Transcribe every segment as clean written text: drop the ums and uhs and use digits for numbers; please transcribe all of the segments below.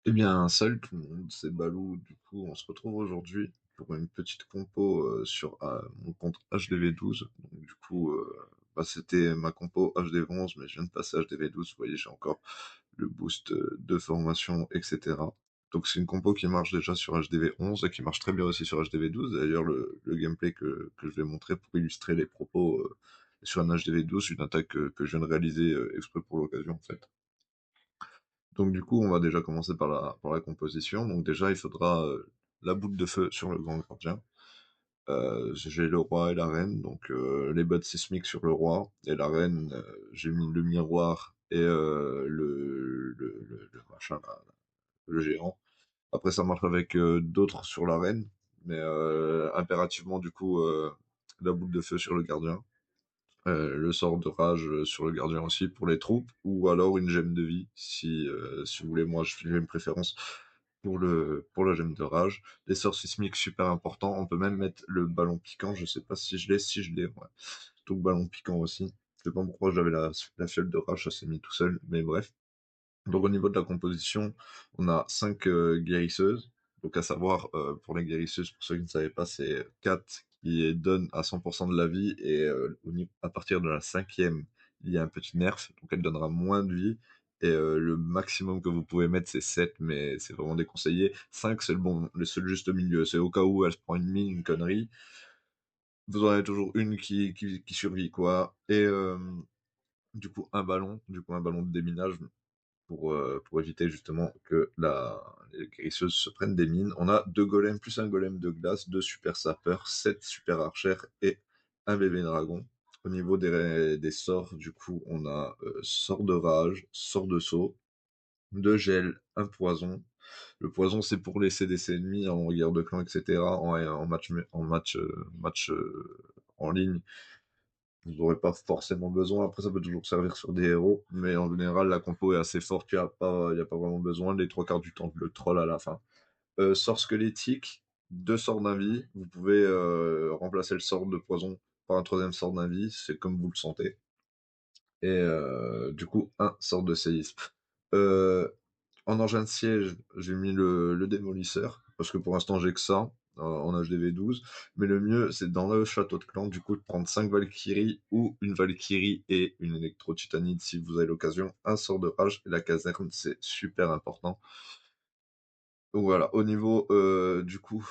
Eh bien, salut tout le monde, c'est Balou. Du coup, on se retrouve aujourd'hui pour une petite compo sur mon compte HDV12. Donc, du coup, c'était ma compo HDV11, mais je viens de passer HDV12. Vous voyez, j'ai encore le boost de formation, etc. Donc, c'est une compo qui marche déjà sur HDV11 et qui marche très bien aussi sur HDV12. D'ailleurs, le gameplay que je vais montrer pour illustrer les propos sur un HDV12, une attaque que je viens de réaliser exprès pour l'occasion, en fait. Donc du coup, on va déjà commencer par la composition. Donc déjà, il faudra la boule de feu sur le grand gardien. J'ai le roi et la reine, donc les bottes sismiques sur le roi et la reine. J'ai mis le miroir et le machin, là, le géant. Après, ça marche avec d'autres sur la reine, mais impérativement du coup la boule de feu sur le gardien. Le sort de rage sur le gardien aussi pour les troupes, ou alors une gemme de vie, si vous voulez. Moi, j'ai une préférence pour la gemme de rage. Les sorts sismiques, super importants. On peut même mettre le ballon piquant, je sais pas si je l'ai, ouais. Donc ballon piquant aussi. Je sais pas pourquoi j'avais la fiole de rage, ça s'est mis tout seul, mais bref. Donc au niveau de la composition, on a 5 guérisseuses. Donc à savoir, pour les guérisseuses, pour ceux qui ne savaient pas, c'est 4 qui donnent à 100% de la vie et à partir de la cinquième, il y a un petit nerf, donc elle donnera moins de vie. Et le maximum que vous pouvez mettre, c'est 7, mais c'est vraiment déconseillé. 5, c'est le seul juste milieu. C'est au cas où elle se prend une mine, une connerie. Vous en avez toujours une qui survit, quoi. Et du coup un ballon de déminage pour éviter justement que les guérisseuses se prennent des mines. On a deux golems plus un golem de glace, deux super sapeurs, sept super archères et un bébé dragon. Au niveau des sorts, du coup, on a sort de rage, sort de saut, deux gel, un poison. Le poison, c'est pour laisser des ennemis en guerre de clan, etc. En match en ligne, vous n'aurez pas forcément besoin. Après, ça peut toujours servir sur des héros, mais en général, la compo est assez forte. Il y a pas vraiment besoin. Les trois quarts du temps, le troll à la fin. Sort squelettique, deux sorts d'invie. Vous pouvez remplacer le sort de poison par un troisième sort d'invie. C'est comme vous le sentez. Et du coup, un sort de séisme. Euh, En engin de siège, j'ai mis le démolisseur, parce que pour l'instant j'ai que ça, en HDV12. Mais le mieux, c'est dans le château de clan, du coup, de prendre 5 Valkyries, ou une Valkyrie et une électro-titanide si vous avez l'occasion. Un sort de rage, et la caserne, c'est super important. Donc voilà, au niveau, du coup,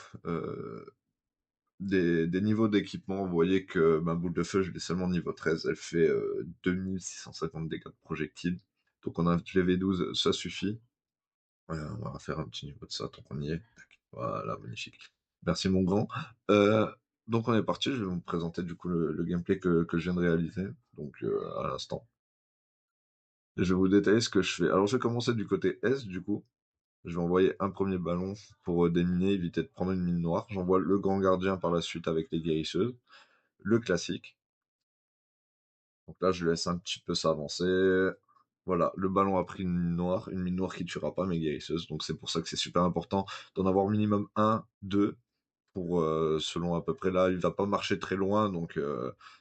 des niveaux d'équipement, vous voyez que ma boule de feu, je l'ai seulement niveau 13, elle fait 2650 dégâts de projectile. Donc on a un V12, ça suffit. Ouais, on va faire un petit niveau de ça tant qu'on y est. Voilà, magnifique. Merci mon grand. Euh, donc on est parti, je vais vous présenter du coup le gameplay que je viens de réaliser, donc à l'instant. Et je vais vous détailler ce que je fais. Alors je vais commencer du côté S du coup. Je vais envoyer un premier ballon pour déminer, éviter de prendre une mine noire. J'envoie le grand gardien par la suite avec les guérisseuses. Le classique. Donc là je laisse un petit peu s'avancer. Voilà, le ballon a pris une mine noire qui tuera pas mes guérisseuses. Donc c'est pour ça que c'est super important d'en avoir minimum un, deux, pour selon à peu près là. Il va pas marcher très loin, donc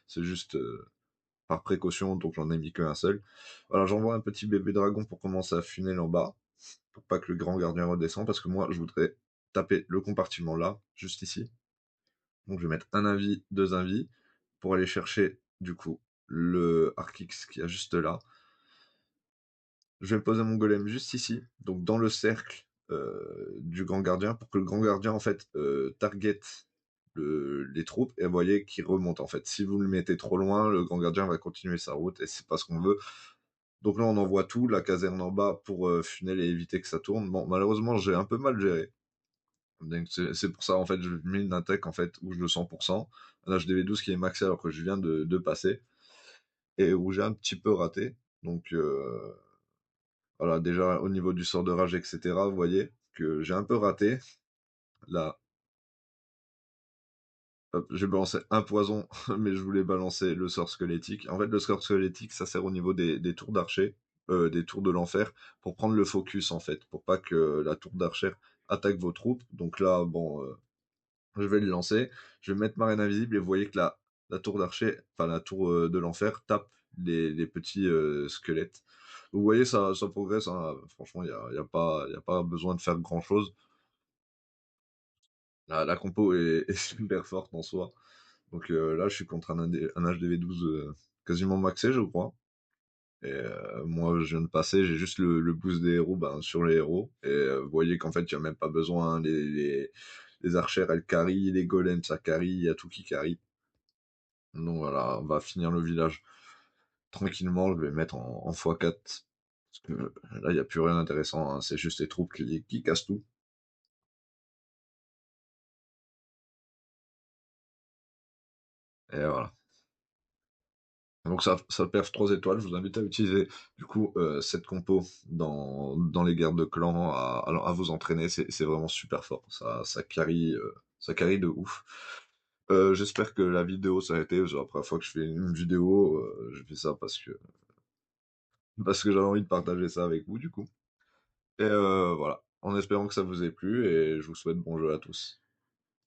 c'est juste par précaution, donc j'en ai mis qu'un seul. Voilà, j'envoie un petit bébé dragon pour commencer à funnel en bas, pour pas que le grand gardien redescende, parce que moi je voudrais taper le compartiment là, juste ici. Donc je vais mettre un invi, deux invis, pour aller chercher du coup le Archix qui a juste là. Je vais poser mon golem juste ici, donc dans le cercle du grand gardien, pour que le grand gardien en fait target les troupes et vous voyez qu'il remonte en fait. Si vous le mettez trop loin, le grand gardien va continuer sa route et c'est pas ce qu'on veut. Donc là on envoie tout, la caserne en bas pour funnel et éviter que ça tourne. Bon malheureusement j'ai un peu mal géré. Donc c'est pour ça en fait je mets une attaque en fait où je le 100%, un HDV12 qui est maxé alors que je viens de passer et où j'ai un petit peu raté. Donc voilà, déjà au niveau du sort de rage, etc., vous voyez que j'ai un peu raté. Là, hop, j'ai balancé un poison, mais je voulais balancer le sort squelettique. En fait, le sort squelettique, ça sert au niveau des tours d'archer, des tours de l'enfer, pour prendre le focus, en fait, pour pas que la tour d'archer attaque vos troupes. Donc là, bon, je vais le lancer, je vais mettre ma reine invisible, et vous voyez que la tour d'archer, enfin la tour de l'enfer, tape les petits squelettes. Vous voyez, ça progresse, hein, franchement, il y a pas besoin de faire grand-chose. La compo est super forte en soi. Donc là, je suis contre un HDV12 quasiment maxé, je crois. Et moi, je viens de passer, j'ai juste le boost des héros ben, sur les héros. Et vous voyez qu'en fait, il n'y a même pas besoin. Les archères, elles carry, les golems, ça carry, il y a tout qui carry. Donc voilà, on va finir le village tranquillement. Je vais mettre en x4. Parce que là, il n'y a plus rien d'intéressant, hein. C'est juste les troupes qui cassent tout. Et voilà. Donc ça perf 3 étoiles. Je vous invite à utiliser du coup cette compo dans les guerres de clans, à vous entraîner. C'est vraiment super fort. Ça carry de ouf. J'espère que la vidéo ça a été. Genre, la première fois que je fais une vidéo, je fais ça parce que j'avais envie de partager ça avec vous du coup. Et voilà. En espérant que ça vous ait plu et je vous souhaite bon jeu à tous.